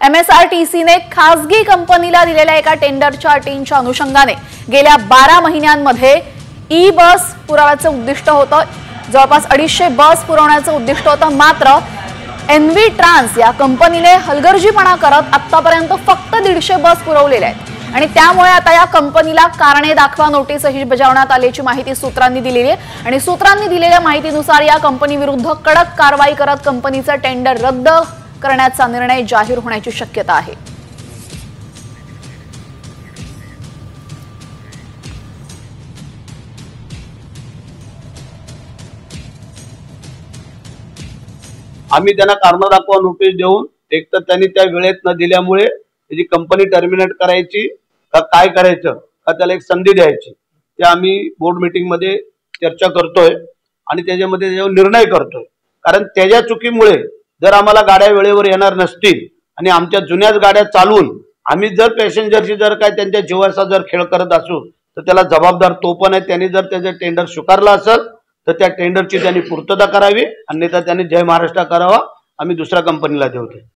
MSRTCने खासगी कंपनीला दिलेल्या एका टेंडरच्या अटींच्या अनुषंगाने गेल्या 12 महिन्यांमध्ये ई बस पुरवण्याचं उद्दिष्ट होतं। जवळपास 250 बस पुरवण्याचं उद्दिष्ट होतं। मात्र एनव्ही ट्रान्स या कंपनीने हलगर्जीपणा करत आतापर्यंत फक्त 150 बस पुरवलेल्या आहेत आणि त्यामुळे आता या कंपनीला कारणे दाखवा नोटीसही बजावण्यात आल्याची माहिती सूत्रांनी दिलेली आहे आणि सूत्रांनी दिलेल्या माहितीनुसार या कंपनी विरुद्ध कडक कारवाई करत कंपनीचं टेंडर रद्द करण्याचा निर्णय जाहीर होण्याची शक्यता आहे। आम्ही त्यांना कारण दाखवा नोटीस देऊन एक तर त्यांनी त्या वेळेत न दिल्यामुळे त्याची कंपनी टर्मिनेट करायची का काय करायचं का त्याला एक संधी द्यायची ते आम्ही बोर्ड मीटिंग मध्ये चर्चा करतोय आणि त्याच्यामध्ये निर्णय करतोय। कारण त्याच्या चुकीमुळे जर आम्हाला गाड्या वेळेवर येणार नसतील आणि आमच्या जुन्याच गाड्या चालवून आम्ही जर पॅसेंजरची जर काय त्यांच्या जीवाचा जर खेळ करत असू तर त्याला जबाबदार तो पण आहे। त्यांनी जर त्याचं टेंडर स्वीकारलं असेल तर त्या टेंडरची त्यांनी पूर्तता करावी अन्यथा त्यांनी जय महाराष्ट्र करावा। आम्ही दुसऱ्या कंपनीला देऊ।